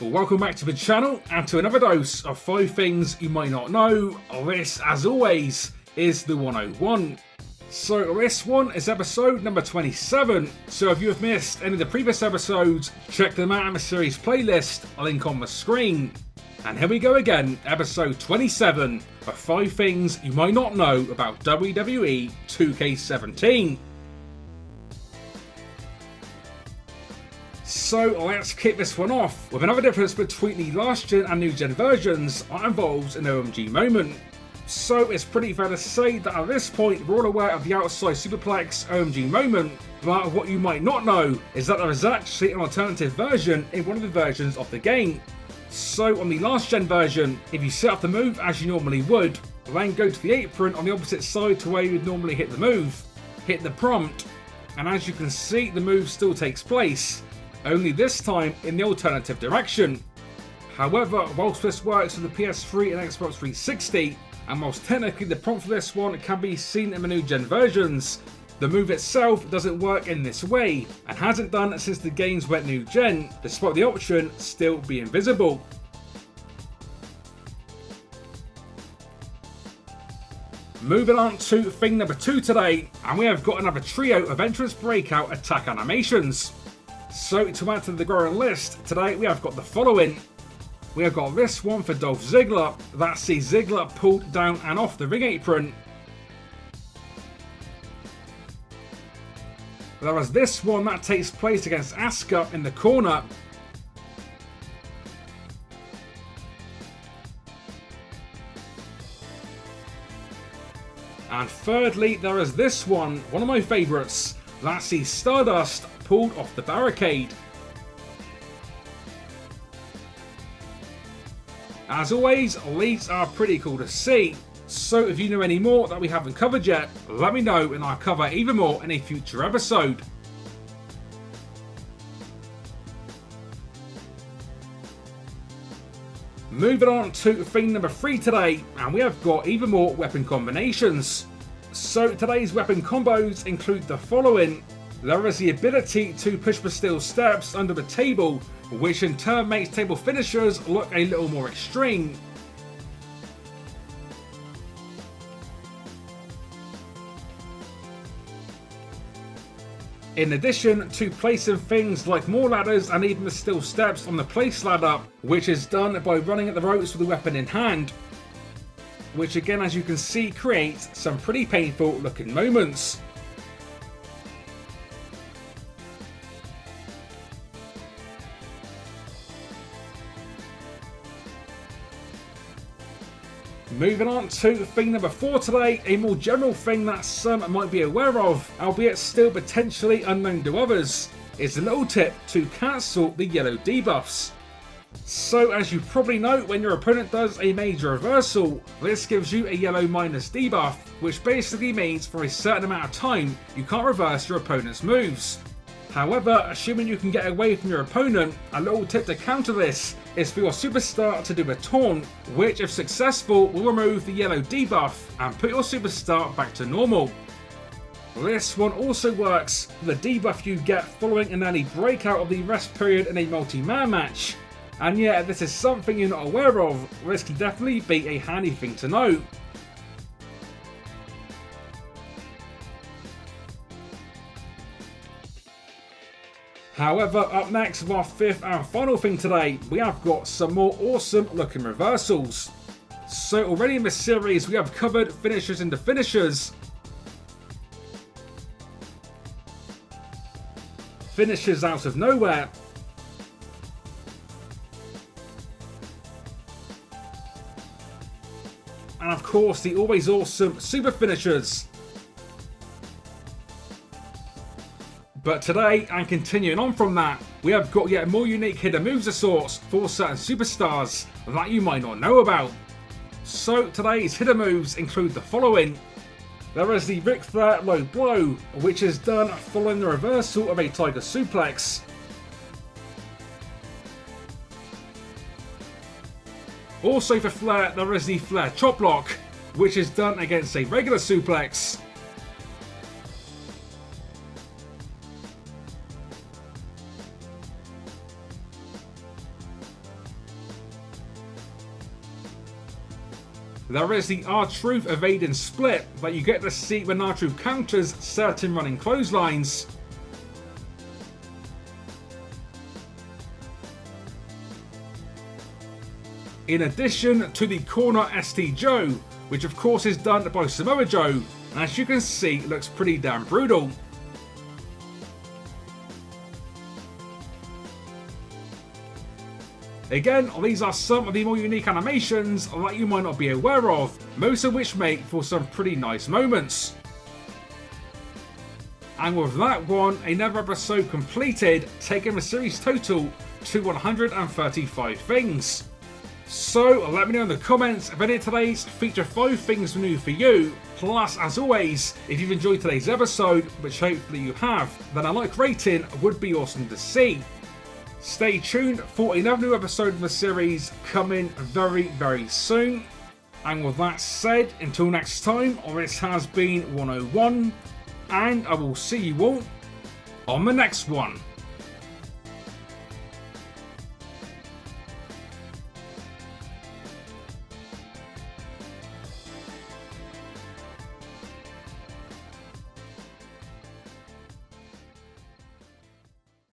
Well, welcome back to the channel and to another dose of 5 things you might not know. This, as always, is the 101. So this one is episode number 27. So if you have missed any of the previous episodes, check them out in the series playlist, I'll link on the screen. And here we go again, episode 27 of 5 things you might not know about WWE 2K17. So let's kick this one off with another difference between the last gen and new gen versions that involves an OMG moment. So it's pretty fair to say that at this point we're all aware of the outside Superplex OMG moment, but what you might not know is that there is actually an alternative version in one of the versions of the game. So on the last gen version, if you set up the move as you normally would, then go to the apron on the opposite side to where you would normally hit the move, hit the prompt, and as you can see the move still takes place, only this time in the alternative direction. However, whilst this works with the PS3 and Xbox 360, and whilst technically the prompt for this one can be seen in the new gen versions, the move itself doesn't work in this way, and hasn't done since the games went new gen, despite the option still being visible. Moving on to thing number 2 today, and we have got another trio of entrance breakout attack animations. So to add to the growing list, today we have got the following. We have got this one for Dolph Ziggler, that sees Ziggler pulled down and off the ring apron. There is this one that takes place against Asuka in the corner. And thirdly, there is this one of my favourites, that sees Stardust pulled off the barricade. As always, these are pretty cool to see, so if you know any more that we haven't covered yet, let me know and I'll cover even more in a future episode. Moving on to thing number 3 today, and we have got even more weapon combinations. So today's weapon combos include the following. There is the ability to push the steel steps under the table, which in turn makes table finishers look a little more extreme. In addition to placing things like more ladders and even the steel steps on the place ladder, which is done by running at the ropes with the weapon in hand, which again, as you can see, creates some pretty painful looking moments. Moving on to thing number 4 today, a more general thing that some might be aware of, albeit still potentially unknown to others, is a little tip to cancel the yellow debuffs. So as you probably know, when your opponent does a major reversal, this gives you a yellow minus debuff, which basically means for a certain amount of time you can't reverse your opponent's moves. However, assuming you can get away from your opponent, a little tip to counter this is for your superstar to do a taunt, which if successful will remove the yellow debuff and put your superstar back to normal. This one also works for the debuff you get following an early breakout of the rest period in a multi-man match. And yeah, if this is something you're not aware of, this can definitely be a handy thing to know. However, up next with our 5th and final thing today, we have got some more awesome looking reversals. So already in this series we have covered finishers into finishers, finishers out of nowhere, and of course the always awesome super finishers. But today, and continuing on from that, we have got yet more unique hidden moves of sorts for certain superstars that you might not know about. So today's hidden moves include the following. There is the Ric Flair low blow, which is done following the reversal of a tiger suplex. Also for Flair, there is the Flair chop block, which is done against a regular suplex. There is the R-Truth evading split that you get to see when R-Truth counters certain running clotheslines. In addition to the corner ST Joe, which of course is done by Samoa Joe, and as you can see looks pretty damn brutal. Again, these are some of the more unique animations that you might not be aware of, most of which make for some pretty nice moments. And with that one, another episode completed, taking the series total to 135 things. So let me know in the comments if any of today's feature 5 things were new for you. Plus, as always, if you've enjoyed today's episode, which hopefully you have, then a like rating would be awesome to see. Stay tuned for another new episode of the series coming very, very soon. And with that said, until next time, this has been 101, and I will see you all on the next one.